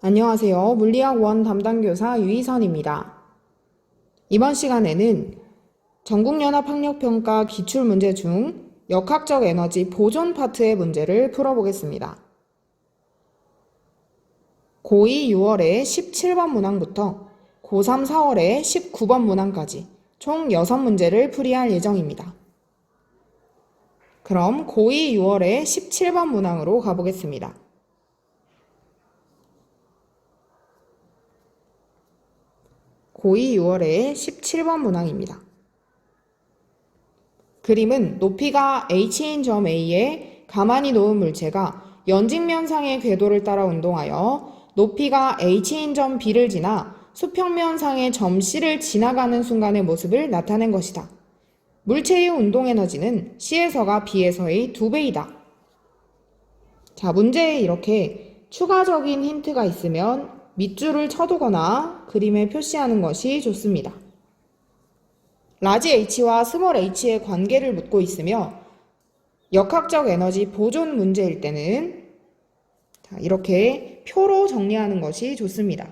안녕하세요. 물리학 1 담당교사 유희선입니다. 이번 시간에는 전국연합학력평가 기출문제 중 역학적 에너지 보존 파트의 문제를 풀어보겠습니다. 고2 6월에 17번 문항부터 고3 4월에 19번 문항까지 총 6문제를 풀이할 예정입니다. 그럼 고2 6월에 17번 문항으로 가보겠습니다. 고2 6월에 17번 문항입니다. 그림은 높이가 h인 점 A에 가만히 놓은 물체가 연직면상의 궤도를 따라 운동하여 높이가 h인 점 B를 지나 수평면상의 점 C를 지나가는 순간의 모습을 나타낸 것이다. 물체의 운동에너지는 C에서가 B에서의 2배이다. 자, 문제에 이렇게 추가적인 힌트가 있으면 밑줄을 쳐두거나 그림에 표시하는 것이 좋습니다. 라지 H와 스몰 h의 관계를 묻고 있으며 역학적 에너지 보존 문제일 때는 이렇게 표로 정리하는 것이 좋습니다.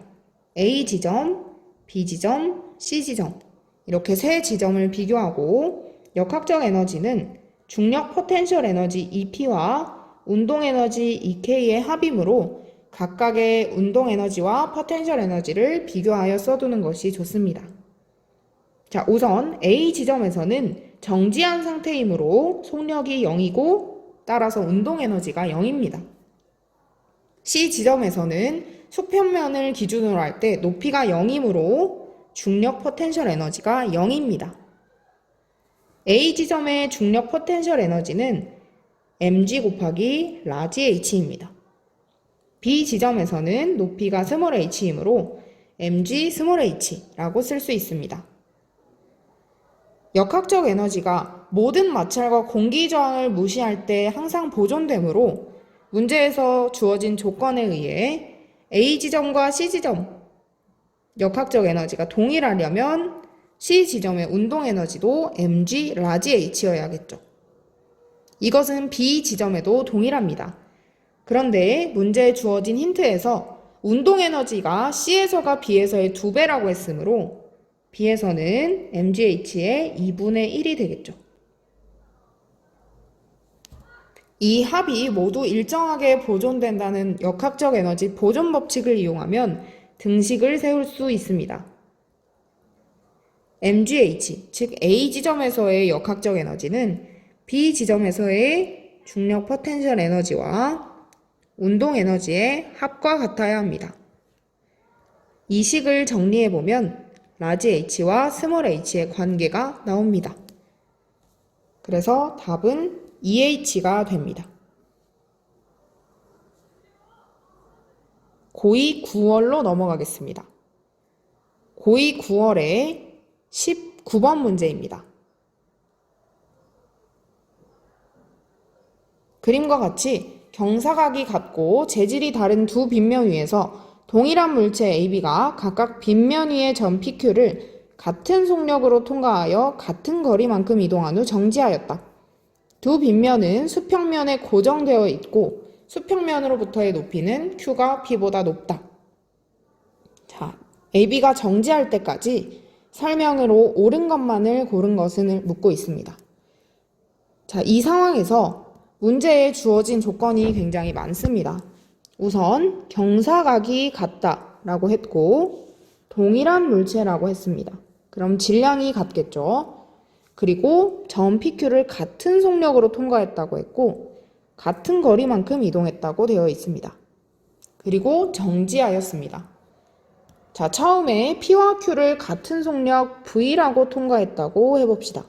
A 지점, B 지점, C 지점 이렇게 세 지점을 비교하고 역학적 에너지는 중력 포텐셜 에너지 EP와 운동 에너지 EK의 합이므로 각각의 운동 에너지와 포텐셜 에너지를 비교하여 써두는 것이 좋습니다. 자, 우선 A 지점에서는 정지한 상태이므로 속력이 0이고 따라서 운동 에너지가 0입니다. C 지점에서는 수평면을 기준으로 할 때 높이가 0이므로 중력 포텐셜 에너지가 0입니다. A 지점의 중력 포텐셜 에너지는 mg 곱하기 라지 h입니다. B 지점에서는 높이가 스몰 h이므로 mg 스몰 h라고 쓸 수 있습니다. 역학적 에너지가 모든 마찰과 공기 저항을 무시할 때 항상 보존되므로 문제에서 주어진 조건에 의해 A 지점과 C 지점 역학적 에너지가 동일하려면 C 지점의 운동 에너지도 mg 라지 h여야겠죠. 이것은 B 지점에도 동일합니다. 그런데 문제에 주어진 힌트에서 운동 에너지가 C에서가 B에서의 2배라고 했으므로 B에서는 mgH의 2분의 1이 되겠죠. 이 합이 모두 일정하게 보존된다는 역학적 에너지 보존 법칙을 이용하면 등식을 세울 수 있습니다. mgH, 즉 A 지점에서의 역학적 에너지는 B 지점에서의 중력 포텐셜 에너지와 운동 에너지의 합과 같아야 합니다. 이 식을 정리해보면 라지 h와 스몰 h의 관계가 나옵니다. 그래서 답은 2h가 됩니다. 고2 9월로 넘어가겠습니다. 고2 9월에 19번 문제입니다. 그림과 같이 경사각이 같고 재질이 다른 두 빗면 위에서 동일한 물체 AB가 각각 빗면 위의 점 PQ를 같은 속력으로 통과하여 같은 거리만큼 이동한 후 정지하였다. 두 빗면은 수평면에 고정되어 있고 수평면으로부터의 높이는 Q가 P보다 높다. 자, AB가 정지할 때까지 설명으로 옳은 것만을 고른 것을 묻고 있습니다. 자, 이 상황에서 문제에 주어진 조건이 굉장히 많습니다. 우선 경사각이 같다라고 했고 동일한 물체라고 했습니다. 그럼 질량이 같겠죠. 그리고 점 PQ를 같은 속력으로 통과했다고 했고 같은 거리만큼 이동했다고 되어 있습니다. 그리고 정지하였습니다. 자, 처음에 P와 Q를 같은 속력 V라고 통과했다고 해봅시다.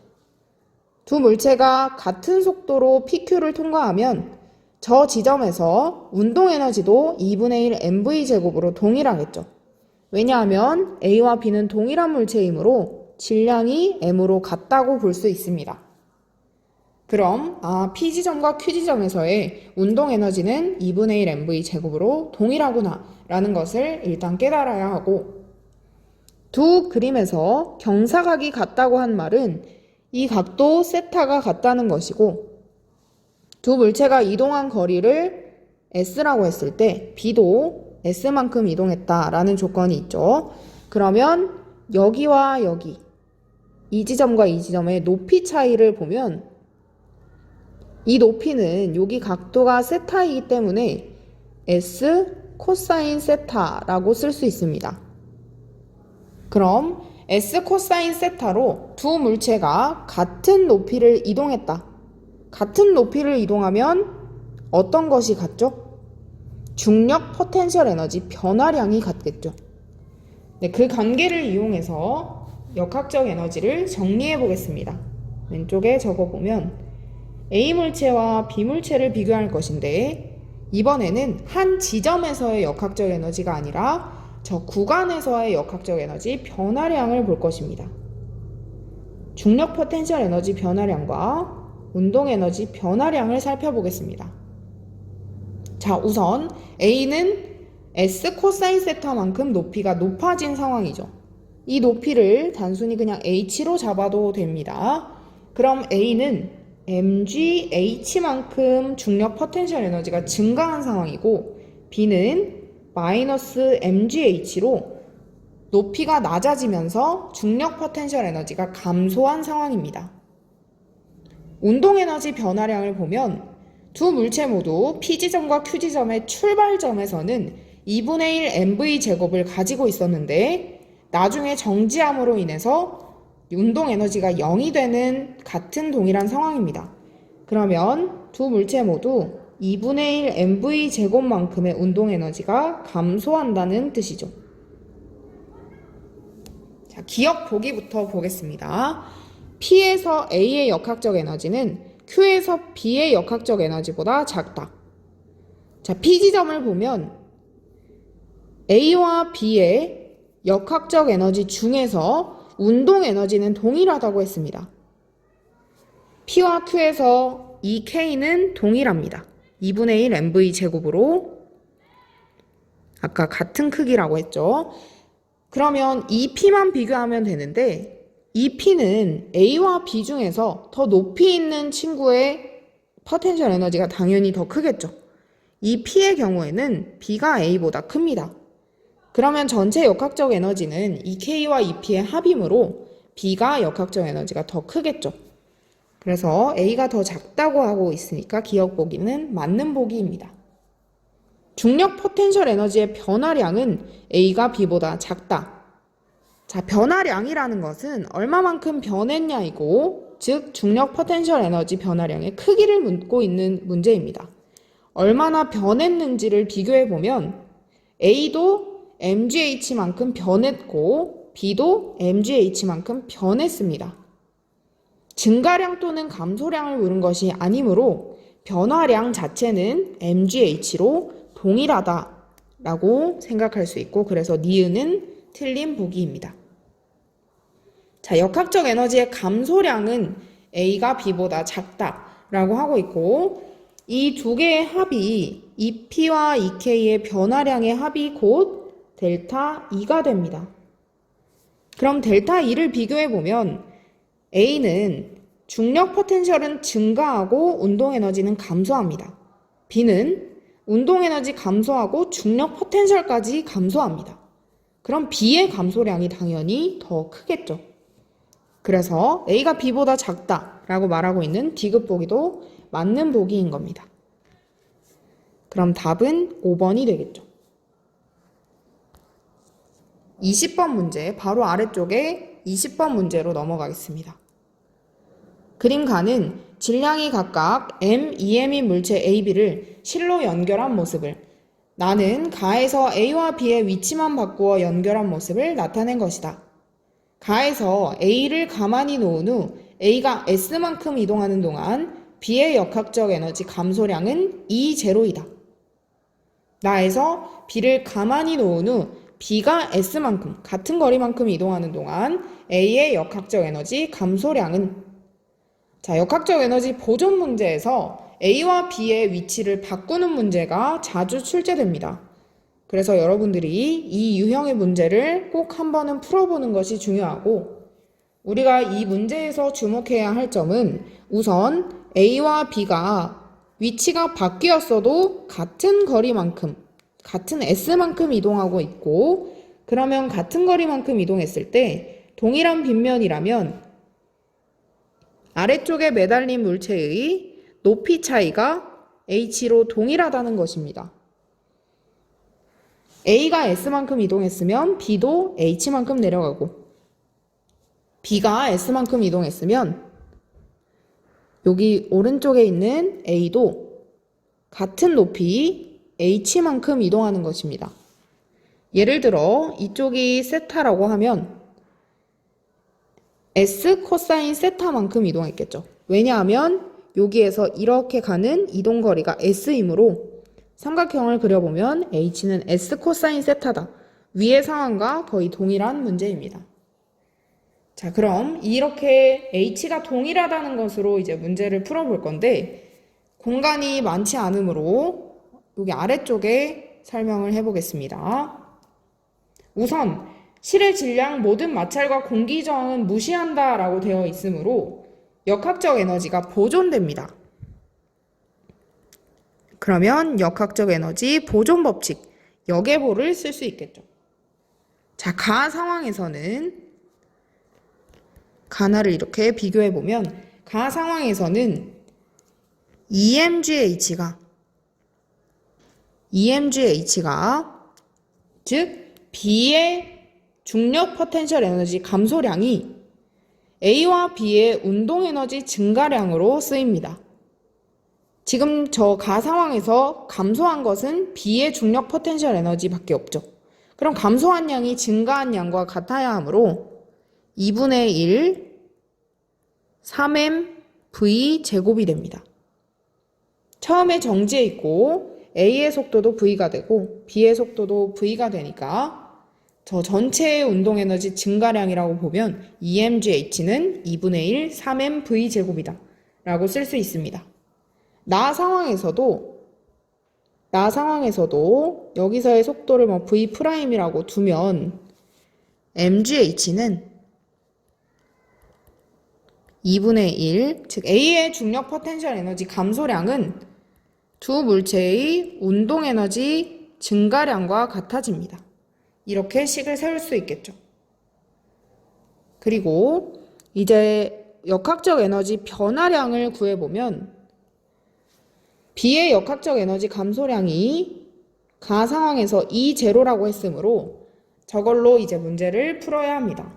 두 물체가 같은 속도로 PQ를 통과하면 저 지점에서 운동 에너지도 2분의 1 mv제곱으로 동일하겠죠. 왜냐하면 A와 B는 동일한 물체이므로 질량이 m으로 같다고 볼 수 있습니다. 그럼 P 지점과 Q 지점에서의 운동 에너지는 2분의 1 mv제곱으로 동일하구나 라는 것을 일단 깨달아야 하고 두 그림에서 경사각이 같다고 한 말은 이 각도 세타가 같다는 것이고 두 물체가 이동한 거리를 S라고 했을 때 B도 S만큼 이동했다라는 조건이 있죠. 그러면 여기와 여기, 이 지점과 이 지점의 높이 차이를 보면 이 높이는 여기 각도가 세타이기 때문에 S 코사인 세타라고 쓸 수 있습니다. 그럼 S 코사인 세타로 두 물체가 같은 높이를 이동했다. 같은 높이를 이동하면 어떤 것이 같죠? 중력 포텐셜 에너지 변화량이 같겠죠. 네, 그 관계를 이용해서 역학적 에너지를 정리해 보겠습니다. 왼쪽에 적어보면 A 물체와 B 물체를 비교할 것인데 이번에는 한 지점에서의 역학적 에너지가 아니라 저 구간에서의 역학적 에너지 변화량을 볼 것입니다. 중력 포텐셜 에너지 변화량과 운동 에너지 변화량을 살펴보겠습니다. 자, 우선 A는 S 코사인 세타만큼 높이가 높아진 상황이죠. 이 높이를 단순히 그냥 H로 잡아도 됩니다. 그럼 A는 mgH만큼 중력 포텐셜 에너지가 증가한 상황이고 B는 마이너스 mgH로 높이가 낮아지면서 중력 포텐셜 에너지가 감소한 상황입니다. 운동 에너지 변화량을 보면 두 물체 모두 P지점과 Q지점의 출발점에서는 2분의 1 mv 제곱을 가지고 있었는데 나중에 정지함으로 인해서 운동 에너지가 0이 되는 같은 동일한 상황입니다. 그러면 두 물체 모두 2분의 1 mv 제곱만큼의 운동 에너지가 감소한다는 뜻이죠. 자, 기억 보기부터 보겠습니다. P에서 A의 역학적 에너지는 Q에서 B의 역학적 에너지보다 작다. 자, P 지점을 보면 A와 B의 역학적 에너지 중에서 운동 에너지는 동일하다고 했습니다. P와 Q에서 이 K는 동일합니다. 2분의 1 mv 제곱으로 아까 같은 크기라고 했죠. 그러면 이 P만 비교하면 되는데 이 P는 A와 B 중에서 더 높이 있는 친구의 포텐셜 에너지가 당연히 더 크겠죠. 이 P의 경우에는 B가 A보다 큽니다. 그러면 전체 역학적 에너지는 이 K와 이 P의 합이므로 B가 역학적 에너지가 더 크겠죠. 그래서 A가 더 작다고 하고 있으니까 기억 보기는 맞는 보기입니다. 중력 포텐셜 에너지의 변화량은 A가 B보다 작다. 자, 변화량이라는 것은 얼마만큼 변했냐이고, 즉 중력 포텐셜 에너지 변화량의 크기를 묻고 있는 문제입니다. 얼마나 변했는지를 비교해 보면 A도 mgH만큼 변했고 B도 mgH만큼 변했습니다. 증가량 또는 감소량을 물은 것이 아니므로 변화량 자체는 mgH로 동일하다라고 생각할 수 있고, 그래서 니은은 틀린 보기입니다. 자, 역학적 에너지의 감소량은 A가 B보다 작다라고 하고 있고, 이 두 개의 합이 이 P와 이 K의 변화량의 합이 곧 델타 E가 됩니다. 그럼 델타 E를 비교해 보면 A는 중력 포텐셜은 증가하고 운동 에너지는 감소합니다. B는 운동 에너지 감소하고 중력 포텐셜까지 감소합니다. 그럼 B의 감소량이 당연히 더 크겠죠. 그래서 A가 B보다 작다라고 말하고 있는 D급 보기도 맞는 보기인 겁니다. 그럼 답은 5번이 되겠죠. 20번 문제, 바로 아래쪽에 20번 문제로 넘어가겠습니다. 그림가는 질량이 각각 M, EM인 물체 A, B를 실로 연결한 모습을, 나는 가에서 A와 B의 위치만 바꾸어 연결한 모습을 나타낸 것이다. 가에서 A를 가만히 놓은 후 A가 S만큼 이동하는 동안 B의 역학적 에너지 감소량은 E0이다. 나에서 B를 가만히 놓은 후 B가 S만큼, 같은 거리만큼 이동하는 동안 A의 역학적 에너지 감소량은, 자, 역학적 에너지 보존 문제에서 A와 B의 위치를 바꾸는 문제가 자주 출제됩니다. 그래서 여러분들이 이 유형의 문제를 꼭 한 번은 풀어보는 것이 중요하고, 우리가 이 문제에서 주목해야 할 점은 우선 A와 B가 위치가 바뀌었어도 같은 거리만큼 같은 S만큼 이동하고 있고, 그러면 같은 거리만큼 이동했을 때 동일한 빗면이라면 아래쪽에 매달린 물체의 높이 차이가 h로 동일하다는 것입니다. a가 s만큼 이동했으면 b도 h만큼 내려가고, b가 s만큼 이동했으면 여기 오른쪽에 있는 a도 같은 높이 h만큼 이동하는 것입니다. 예를 들어 이쪽이 세타라고 하면 s 코사인 세타만큼 이동했겠죠. 왜냐하면 여기에서 이렇게 가는 이동거리가 s이므로 삼각형을 그려보면 h는 s 코사인 세타다. 위의 상황과 거의 동일한 문제입니다. 자, 그럼 이렇게 h가 동일하다는 것으로 이제 문제를 풀어볼 건데, 공간이 많지 않으므로 여기 아래쪽에 설명을 해보겠습니다. 우선 실의 질량, 모든 마찰과 공기 저항은 무시한다 라고 되어 있으므로 역학적 에너지가 보존됩니다. 그러면 역학적 에너지 보존 법칙, 역에보를 쓸 수 있겠죠. 자, 가 상황에서는 가나를 이렇게 비교해보면 가 상황에서는 EMGH가 즉 B의 중력 포텐셜 에너지 감소량이 A와 B의 운동 에너지 증가량으로 쓰입니다. 지금 저 가 상황에서 감소한 것은 B의 중력 포텐셜 에너지밖에 없죠. 그럼 감소한 양이 증가한 양과 같아야 하므로 2분의 1 3mv 제곱이 됩니다. 처음에 정지해 있고 A의 속도도 V가 되고 B의 속도도 V가 되니까 저 전체의 운동에너지 증가량이라고 보면 EMGH는 2분의 1 3mv 제곱이다 라고 쓸 수 있습니다. 나 상황에서도 여기서의 속도를 뭐 V'이라고 두면 MGH는 2분의 1, 즉 A의 중력 포텐셜 에너지 감소량은 두 물체의 운동 에너지 증가량과 같아집니다. 이렇게 식을 세울 수 있겠죠. 그리고 이제 역학적 에너지 변화량을 구해보면 B의 역학적 에너지 감소량이 가 상황에서 E0라고 했으므로 저걸로 이제 문제를 풀어야 합니다.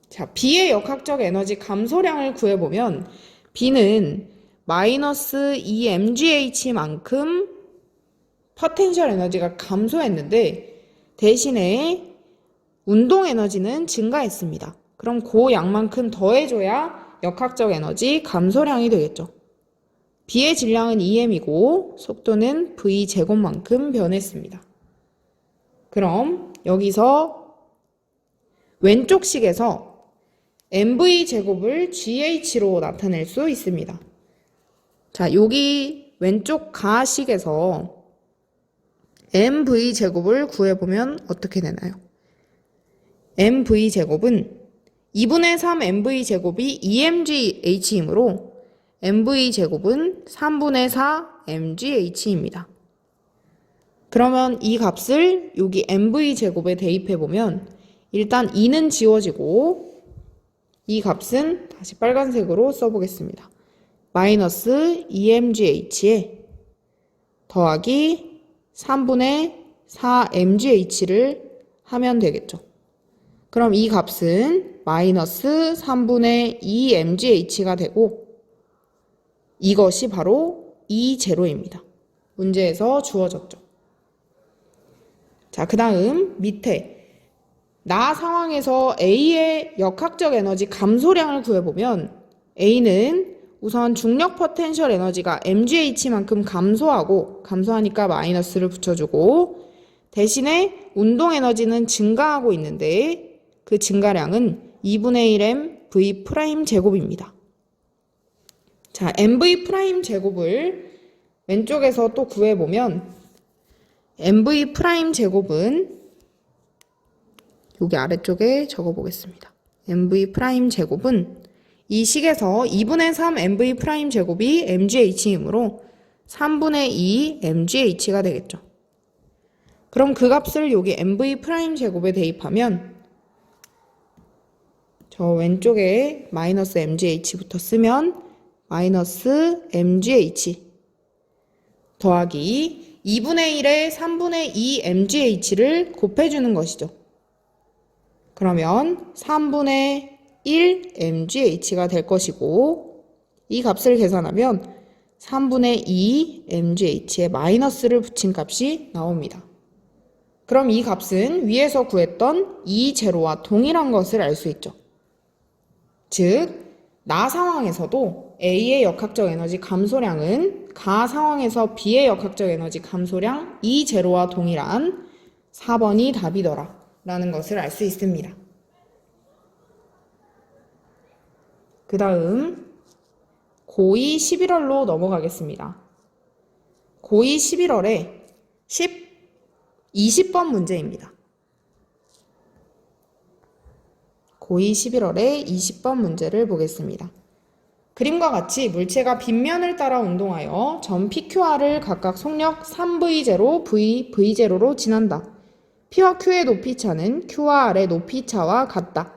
자, B의 역학적 에너지 감소량을 구해보면 B는 마이너스 2mgh만큼 포텐셜 에너지가 감소했는데 대신에 운동 에너지는 증가했습니다. 그럼 그 양만큼 더해줘야 역학적 에너지 감소량이 되겠죠. B의 질량은 2m이고 속도는 v제곱만큼 변했습니다. 그럼 여기서 왼쪽 식에서 mv제곱을gh로 나타낼 수 있습니다. 자, 여기 왼쪽 가식에서 mv제곱을 구해보면 어떻게 되나요? mv제곱은 2분의 3 mv제곱이 2mgh이므로 mv제곱은 3분의 4 mgh입니다. 그러면 이 값을 여기 mv제곱에 대입해보면 일단 2는 지워지고 이 값은 다시 빨간색으로 써보겠습니다. 마이너스 2mgh에 더하기 3분의 4mgh를 하면 되겠죠. 그럼 이 값은 마이너스 3분의 2mgh가 되고 이것이 바로 E0입니다. 문제에서 주어졌죠. 자, 그 다음 밑에 나 상황에서 A의 역학적 에너지 감소량을 구해보면 A는 우선 중력 포텐셜 에너지가 mgh만큼 감소하니까 마이너스를 붙여주고 대신에 운동 에너지는 증가하고 있는데 그 증가량은 2분의 1m v' 제곱입니다. 자, mv' 제곱을 왼쪽에서 또 구해보면 mv' 제곱은 여기 아래쪽에 적어보겠습니다. mv' 제곱은 이 식에서 2분의 3 mv' 제곱이 mgh이므로 3분의 2 mgh가 되겠죠. 그럼 그 값을 여기 mv 프라임 제곱에 대입하면 저 왼쪽에 마이너스 mgh부터 쓰면 마이너스 mgh 더하기 2분의 1에 3분의 2 mgh를 곱해주는 것이죠. 그러면 3분의 1 mgh가 될 것이고 이 값을 계산하면 3분의 2 mgh에 마이너스를 붙인 값이 나옵니다. 그럼 이 값은 위에서 구했던 이 제로와 동일한 것을 알 수 있죠. 즉, 나 상황에서도 A의 역학적 에너지 감소량은 가 상황에서 B의 역학적 에너지 감소량 이 제로와 동일한 4번이 답이더라 라는 것을 알 수 있습니다. 그 다음 고2 11월로 넘어가겠습니다. 고2 11월에 20번 문제입니다. 고2 11월에 20번 문제를 보겠습니다. 그림과 같이 물체가 빗면을 따라 운동하여 점 PQR을 각각 속력 3V0, V0로 지난다. P와 Q의 높이차는 Q와 R의 높이차와 같다.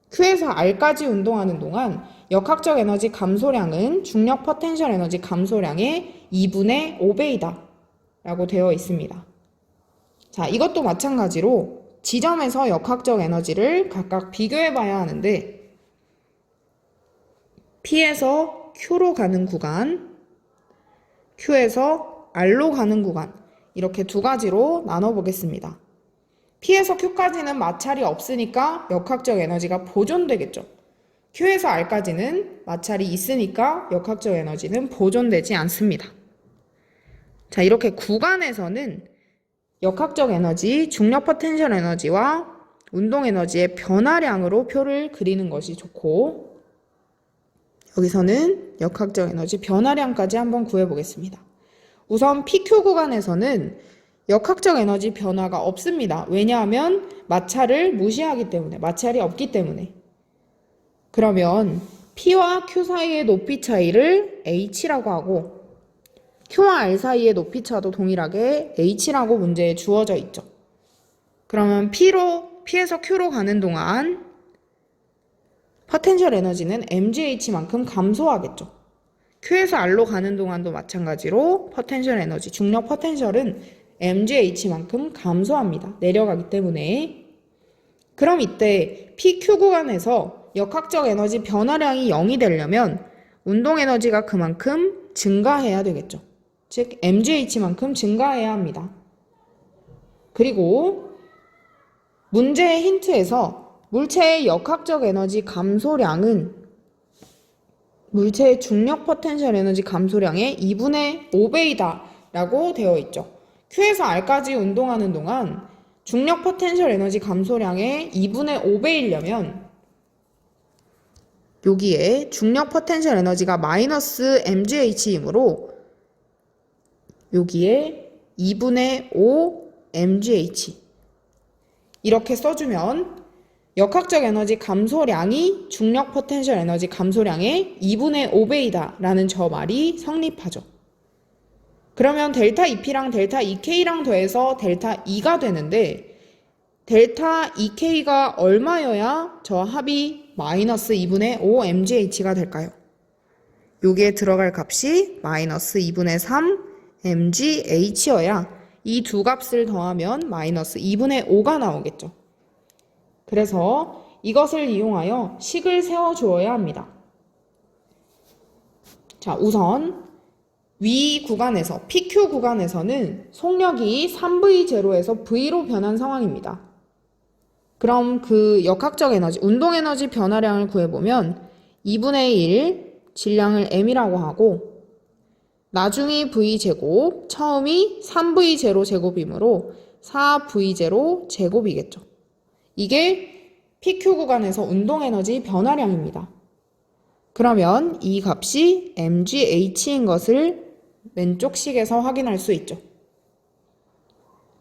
Q에서 R까지 운동하는 동안 역학적 에너지 감소량은 중력 포텐셜 에너지 감소량의 2분의 5배이다 라고 되어 있습니다. 자, 이것도 마찬가지로 지점에서 역학적 에너지를 각각 비교해 봐야 하는데 P에서 Q로 가는 구간, Q에서 R로 가는 구간 이렇게 두 가지로 나눠보겠습니다. P에서 Q까지는 마찰이 없으니까 역학적 에너지가 보존되겠죠. Q에서 R까지는 마찰이 있으니까 역학적 에너지는 보존되지 않습니다. 자, 이렇게 구간에서는 역학적 에너지, 중력 포텐셜 에너지와 운동 에너지의 변화량으로 표를 그리는 것이 좋고 여기서는 역학적 에너지 변화량까지 한번 구해보겠습니다. 우선 PQ 구간에서는 역학적 에너지 변화가 없습니다. 왜냐하면 마찰을 무시하기 때문에, 마찰이 없기 때문에. 그러면 P와 Q 사이의 높이 차이를 H라고 하고 Q와 R 사이의 높이차도 동일하게 H라고 문제에 주어져 있죠. 그러면 P에서 Q로 가는 동안 포텐셜 에너지는 mgh만큼 감소하겠죠. Q에서 R로 가는 동안도 마찬가지로 포텐셜 에너지, 중력 포텐셜은 mgh만큼 감소합니다. 내려가기 때문에. 그럼 이때 PQ 구간에서 역학적 에너지 변화량이 0이 되려면 운동 에너지가 그만큼 증가해야 되겠죠. 즉 mgh만큼 증가해야 합니다. 그리고 문제의 힌트에서 물체의 역학적 에너지 감소량은 물체의 중력 포텐셜 에너지 감소량의 2분의 5배이다 라고 되어 있죠. Q에서 R까지 운동하는 동안 중력 포텐셜 에너지 감소량의 2분의 5배이려면 여기에 중력 포텐셜 에너지가 마이너스 mgh이므로 여기에 2분의 5 mgh 이렇게 써주면 역학적 에너지 감소량이 중력 포텐셜 에너지 감소량의 2분의 5배이다 라는 저 말이 성립하죠. 그러면 델타 EP랑 델타 EK랑 더해서 델타 E가 되는데 델타 EK가 얼마여야 저 합이 마이너스 2분의 5 mgh가 될까요? 여기에 들어갈 값이 마이너스 2분의 3 mgh여야 이 두 값을 더하면 마이너스 2분의 5가 나오겠죠. 그래서 이것을 이용하여 식을 세워주어야 합니다. 자, 우선 위 구간에서 PQ 구간에서는 속력이 3V0에서 V로 변한 상황입니다. 그럼 그 역학적 에너지, 운동 에너지 변화량을 구해보면 2분의 1 질량을 m이라고 하고 나중이 V제곱, 처음이 3V0 제곱이므로 4V0 제곱이겠죠. 이게 PQ 구간에서 운동 에너지 변화량입니다. 그러면 이 값이 mgh인 것을 왼쪽 식에서 확인할 수 있죠.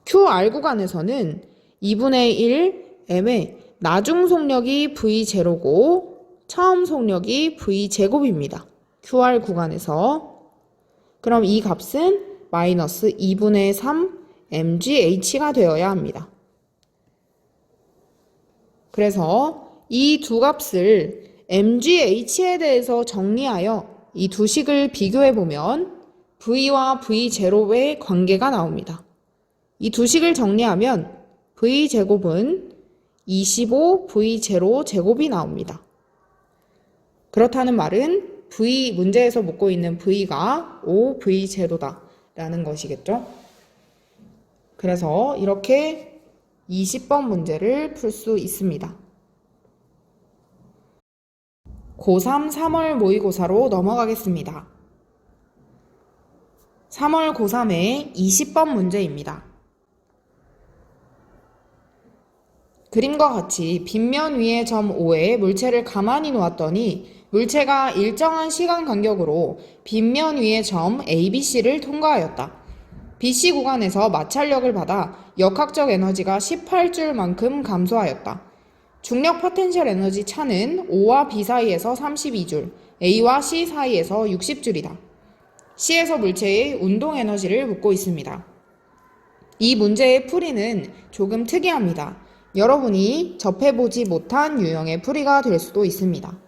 QR 구간에서는 2분의 1 m의 나중 속력이 V0고 처음 속력이 V제곱입니다. QR 구간에서. 그럼 이 값은 마이너스 2분의 3 mgh가 되어야 합니다. 그래서 이 두 값을 mgh에 대해서 정리하여 이 두 식을 비교해 보면 v와 v0의 관계가 나옵니다. 이 두 식을 정리하면 v제곱은 25v0 제곱이 나옵니다. 그렇다는 말은 문제에서 묻고 있는 v가 5v0다 라는 것이겠죠. 그래서 이렇게 20번 문제를 풀 수 있습니다. 고3 3월 모의고사로 넘어가겠습니다. 3월 고3의 20번 문제입니다. 그림과 같이 빗면 위에 점 O에 물체를 가만히 놓았더니 물체가 일정한 시간 간격으로 빗면 위의 점 ABC를 통과하였다. BC 구간에서 마찰력을 받아 역학적 에너지가 18줄만큼 감소하였다. 중력 포텐셜 에너지 차는 O와 B 사이에서 32줄, A와 C 사이에서 60줄이다. C에서 물체의 운동 에너지를 묻고 있습니다. 이 문제의 풀이는 조금 특이합니다. 여러분이 접해보지 못한 유형의 풀이가 될 수도 있습니다.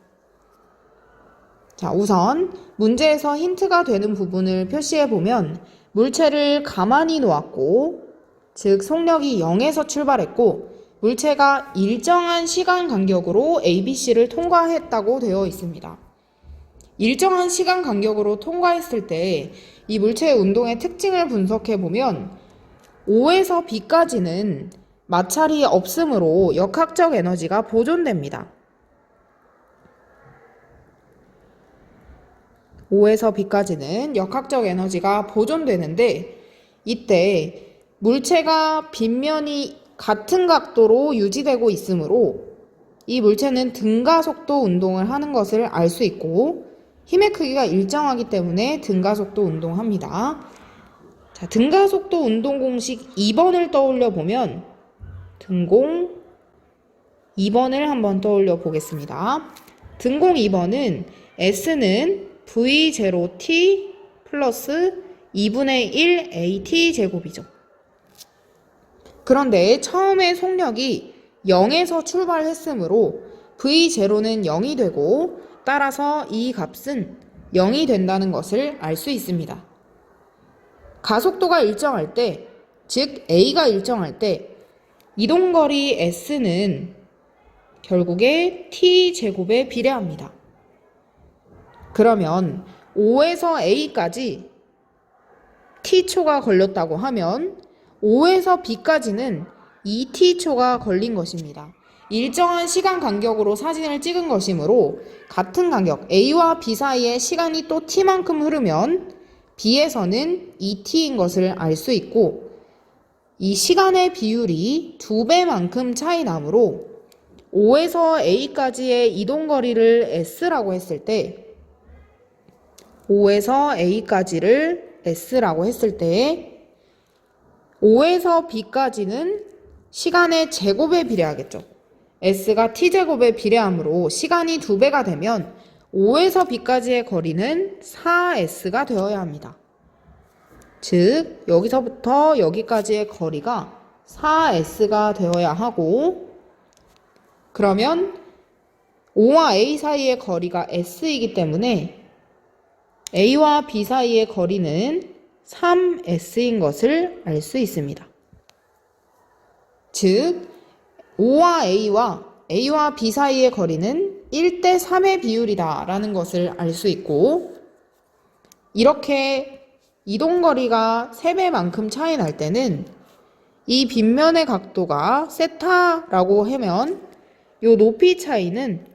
자, 우선 문제에서 힌트가 되는 부분을 표시해보면 물체를 가만히 놓았고, 즉 속력이 0에서 출발했고 물체가 일정한 시간 간격으로 ABC를 통과했다고 되어 있습니다. 일정한 시간 간격으로 통과했을 때 이 물체의 운동의 특징을 분석해보면 O에서 B까지는 마찰이 없으므로 역학적 에너지가 보존됩니다. O에서 B까지는 역학적 에너지가 보존되는데 이때 물체가 빗면이 같은 각도로 유지되고 있으므로 이 물체는 등가속도 운동을 하는 것을 알 수 있고 힘의 크기가 일정하기 때문에 등가속도 운동합니다. 자, 등가속도 운동 공식 2번을 떠올려 보면 등공 2번을 한번 떠올려 보겠습니다. 등공 2번은 S는 V0T 플러스 2분의 1 AT 제곱이죠. 그런데 처음에 속력이 0에서 출발했으므로 V0는 0이 되고 따라서 이 값은 0이 된다는 것을 알 수 있습니다. 가속도가 일정할 때, 즉 A가 일정할 때 이동거리 S는 결국에 T제곱에 비례합니다. 그러면 O에서 A까지 T초가 걸렸다고 하면 O에서 B까지는 2T초가 걸린 것입니다. 일정한 시간 간격으로 사진을 찍은 것이므로 같은 간격 A와 B 사이에 시간이 또 T만큼 흐르면 B에서는 2T인 것을 알 수 있고 이 시간의 비율이 2배만큼 차이 나므로 O에서 A까지의 이동거리를 S라고 했을 때 O에서 A까지를 S라고 했을 때 O에서 B까지는 시간의 제곱에 비례하겠죠. S가 T제곱에 비례하므로 시간이 2배가 되면 O에서 B까지의 거리는 4S가 되어야 합니다. 즉 여기서부터 여기까지의 거리가 4S가 되어야 하고 그러면 O와 A 사이의 거리가 S이기 때문에 A와 B 사이의 거리는 3S인 것을 알 수 있습니다. 즉 O와 A와 B 사이의 거리는 1대 3의 비율이다 라는 것을 알 수 있고 이렇게 이동거리가 3배만큼 차이 날 때는 이 빗면의 각도가 세타라고 하면 이 높이 차이는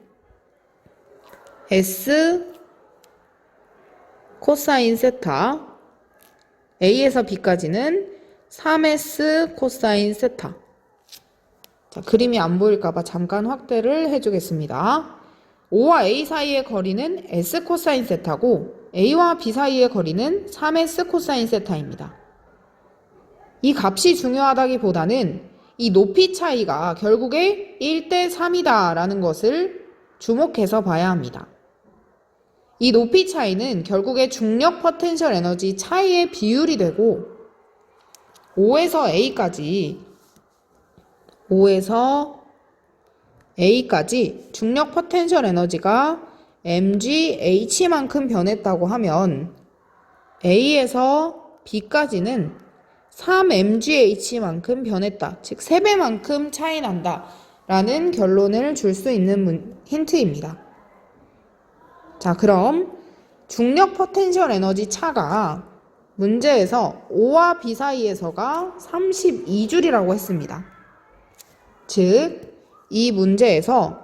S 코사인 세타 A에서 B까지는 3S 코사인 세타. 자, 그림이 안 보일까봐 잠깐 확대를 해주겠습니다. O와 A 사이의 거리는 S 코사인 세타고 A와 B 사이의 거리는 3S 코사인 세타입니다. 이 값이 중요하다기보다는 이 높이 차이가 결국에 1대 3이다 라는 것을 주목해서 봐야 합니다. 이 높이 차이는 결국에 중력 포텐셜 에너지 차이의 비율이 되고 O에서 A까지 중력 포텐셜 에너지가 mgh만큼 변했다고 하면 A에서 B까지는 3mgh만큼 변했다. 즉 3배만큼 차이 난다. 라는 결론을 줄 수 있는 힌트입니다. 자, 그럼 중력 포텐셜 에너지 차가 문제에서 O와 B 사이에서가 32줄이라고 했습니다. 즉, 이 문제에서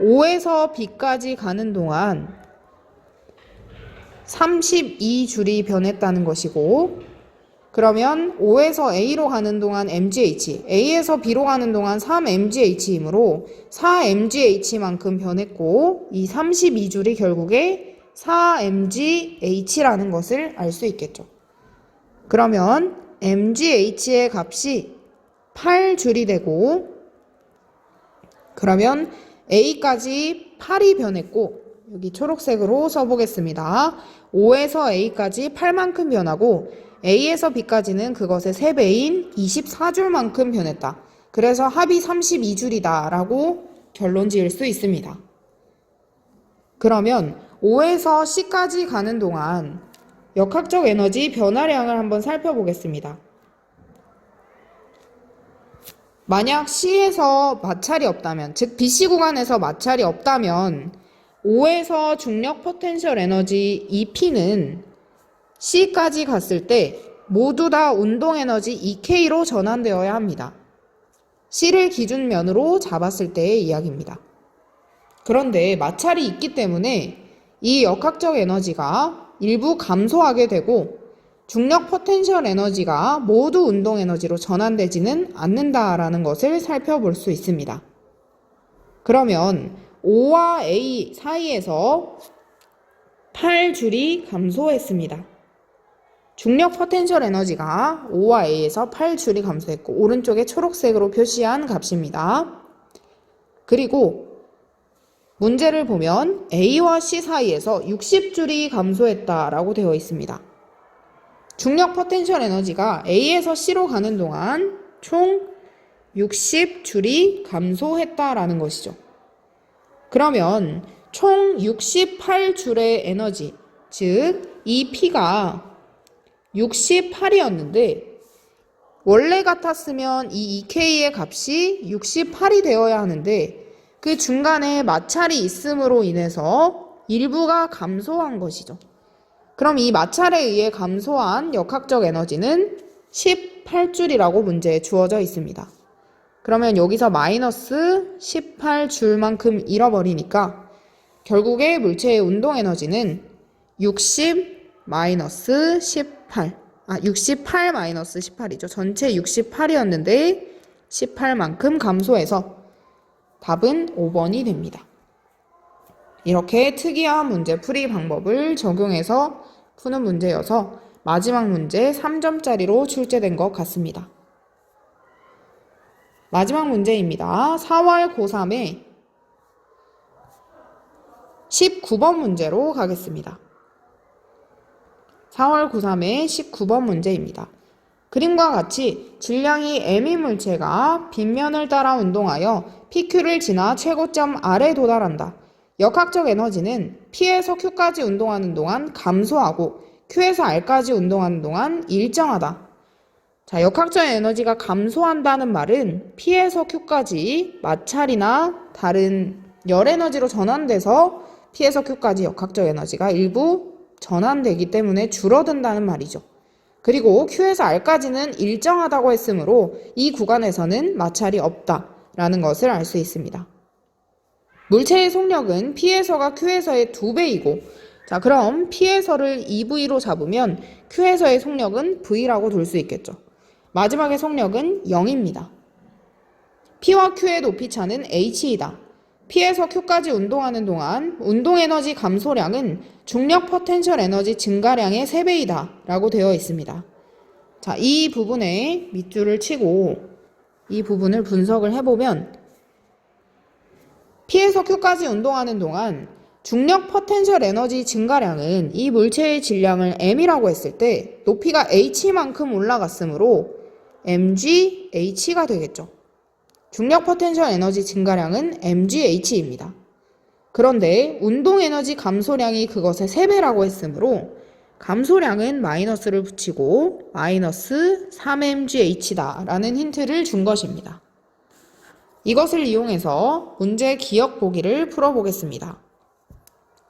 O에서 B까지 가는 동안 32줄이 변했다는 것이고, 그러면 O에서 A로 가는 동안 mgh, A에서 B로 가는 동안 3mgh이므로 4mgh만큼 변했고, 이 32줄이 결국에 4mgh라는 것을 알 수 있겠죠. 그러면 mgh의 값이 8줄이 되고, 그러면 A까지 8이 변했고, 여기 초록색으로 써보겠습니다. O에서 A까지 8만큼 변하고 A에서 B까지는 그것의 3배인 24줄만큼 변했다. 그래서 합이 32줄이다 라고 결론 지을 수 있습니다. 그러면 O에서 C까지 가는 동안 역학적 에너지 변화량을 한번 살펴보겠습니다. 만약 C에서 마찰이 없다면, 즉 BC 구간에서 마찰이 없다면 O에서 중력 포텐셜 에너지 EP는 C까지 갔을 때 모두 다 운동 에너지 EK로 전환되어야 합니다. C를 기준면으로 잡았을 때의 이야기입니다. 그런데 마찰이 있기 때문에 이 역학적 에너지가 일부 감소하게 되고 중력 포텐셜 에너지가 모두 운동 에너지로 전환되지는 않는다라는 것을 살펴볼 수 있습니다. 그러면 O와 A 사이에서 8줄이 감소했습니다. 중력 포텐셜 에너지가 O와 A에서 8줄이 감소했고, 오른쪽에 초록색으로 표시한 값입니다. 그리고 문제를 보면 A와 C 사이에서 60줄이 감소했다라고 되어 있습니다. 중력 포텐셜 에너지가 A에서 C로 가는 동안 총 60줄이 감소했다라는 것이죠. 그러면 총 68줄의 에너지, 즉 이 P가 68이었는데 원래 같았으면 이 EK의 값이 68이 되어야 하는데 그 중간에 마찰이 있음으로 인해서 일부가 감소한 것이죠. 그럼 이 마찰에 의해 감소한 역학적 에너지는 18줄이라고 문제에 주어져 있습니다. 그러면 여기서 마이너스 18줄만큼 잃어버리니까 결국에 물체의 운동 에너지는 68 마이너스 18이죠. 전체 68이었는데 18만큼 감소해서 답은 5번이 됩니다. 이렇게 특이한 문제 풀이 방법을 적용해서 푸는 문제여서 마지막 문제 3점짜리로 출제된 것 같습니다. 마지막 문제입니다. 4월 고3의 19번 문제로 가겠습니다. 4월 고3의 19번 문제입니다. 그림과 같이 질량이 m인 물체가 빗면을 따라 운동하여 PQ를 지나 최고점 R에 도달한다. 역학적 에너지는 P에서 Q까지 운동하는 동안 감소하고 Q에서 R까지 운동하는 동안 일정하다. 자, 역학적 에너지가 감소한다는 말은 P에서 Q까지 마찰이나 다른 열 에너지로 전환돼서 P에서 Q까지 역학적 에너지가 일부 전환되기 때문에 줄어든다는 말이죠. 그리고 Q에서 R까지는 일정하다고 했으므로 이 구간에서는 마찰이 없다라는 것을 알 수 있습니다. 물체의 속력은 P에서가 Q에서의 2배이고, 자, 그럼 P에서를 2V로 잡으면 Q에서의 속력은 V라고 둘 수 있겠죠. 마지막의 속력은 0입니다. P와 Q의 높이차는 H이다. P에서 Q까지 운동하는 동안 운동에너지 감소량은 중력 포텐셜 에너지 증가량의 3배이다 라고 되어 있습니다. 자, 이 부분에 밑줄을 치고 이 부분을 분석을 해보면 P에서 Q까지 운동하는 동안 중력 포텐셜 에너지 증가량은 이 물체의 질량을 m이라고 했을 때 높이가 h만큼 올라갔으므로 mgh가 되겠죠. 중력 포텐셜 에너지 증가량은 mgh입니다. 그런데 운동 에너지 감소량이 그것의 3배라고 했으므로 감소량은 마이너스를 붙이고 마이너스 3mgh다 라는 힌트를 준 것입니다. 이것을 이용해서 문제 기억 보기를 풀어보겠습니다.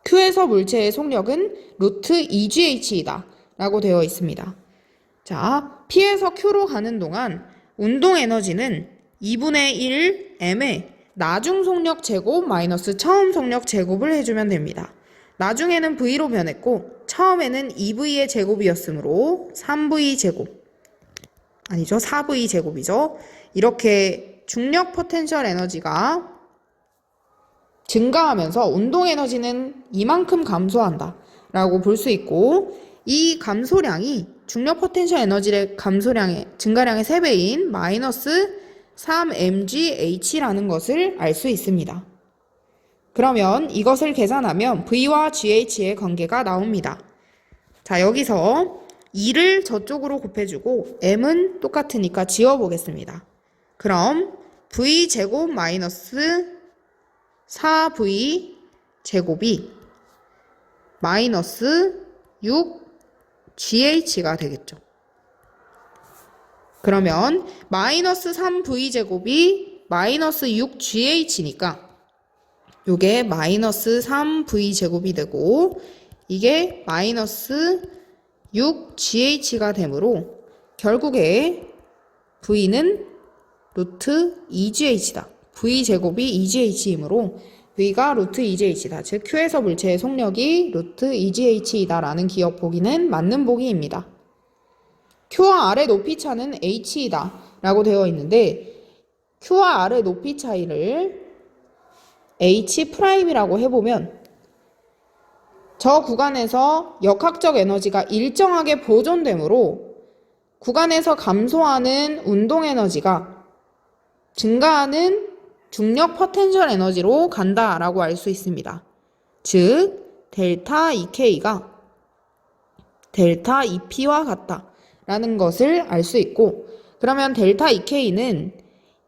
Q에서 물체의 속력은 루트 2GH이다 라고 되어 있습니다. 자, P에서 Q로 가는 동안 운동 에너지는 2분의 1 M의 나중 속력 제곱 마이너스 처음 속력 제곱을 해주면 됩니다. 나중에는 V로 변했고 처음에는 2V의 제곱이었으므로 3V 제곱 아니죠, 4V 제곱이죠. 이렇게 중력 포텐셜 에너지가 증가하면서 운동 에너지는 이만큼 감소한다 라고 볼 수 있고, 이 감소량이 중력 포텐셜 에너지의 감소량의 증가량의 3배인 마이너스 3mgh라는 것을 알 수 있습니다. 그러면 이것을 계산하면 V와 GH의 관계가 나옵니다. 자, 여기서 2를 저쪽으로 곱해주고 M은 똑같으니까 지워보겠습니다. 그럼 V제곱 마이너스 4V 제곱이 마이너스 6GH가 되겠죠. 그러면 마이너스 3V 제곱이 마이너스 6GH니까 요게 마이너스 3V 제곱이 되고 이게 마이너스 6GH가 되므로 결국에 V는 루트 2GH다. V 제곱이 2GH이므로 V가 루트 2GH다. 즉 Q에서 물체의 속력이 루트 2GH이다 라는 기억 보기는 맞는 보기입니다. Q와 R의 높이 차는 H이다 라고 되어 있는데 Q와 R의 높이 차이를 H'이라고 해보면 저 구간에서 역학적 에너지가 일정하게 보존되므로 구간에서 감소하는 운동 에너지가 증가하는 중력 포텐셜 에너지로 간다라고 알 수 있습니다. 즉 델타 EK가 델타 EP와 같다라는 것을 알 수 있고, 그러면 델타 EK는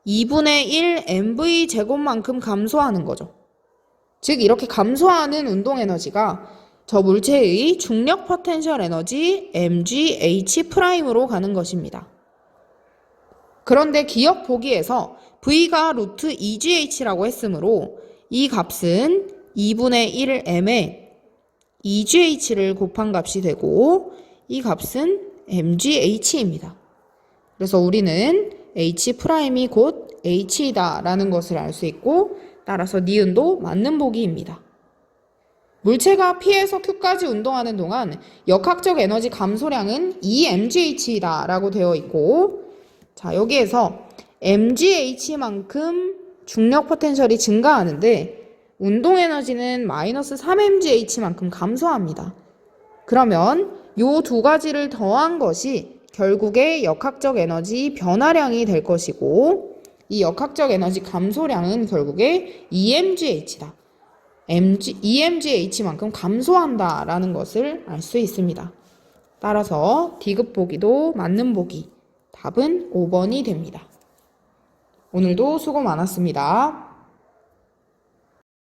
2분의 1 mv 제곱만큼 감소하는 거죠. 즉 이렇게 감소하는 운동 에너지가 저 물체의 중력 포텐셜 에너지 mgh'으로 가는 것입니다. 그런데 기억 보기에서 V가 루트 2GH라고 했으므로 이 값은 2분의 1 M에 2GH를 곱한 값이 되고 이 값은 mgh입니다. 그래서 우리는 H'이 곧 H이다 라는 것을 알 수 있고, 따라서 니은도 맞는 보기입니다. 물체가 P에서 Q까지 운동하는 동안 역학적 에너지 감소량은 2mgh이다 라고 되어 있고, 자, 여기에서 mgh만큼 중력 포텐셜이 증가하는데 운동 에너지는 마이너스 3mgh만큼 감소합니다. 그러면 요 두 가지를 더한 것이 결국에 역학적 에너지 변화량이 될 것이고, 이 역학적 에너지 감소량은 결국에 EMGH다. EMGH만큼 감소한다 라는 것을 알 수 있습니다. 따라서 D급 보기도 맞는 보기, 답은 5번이 됩니다. 오늘도 수고 많았습니다.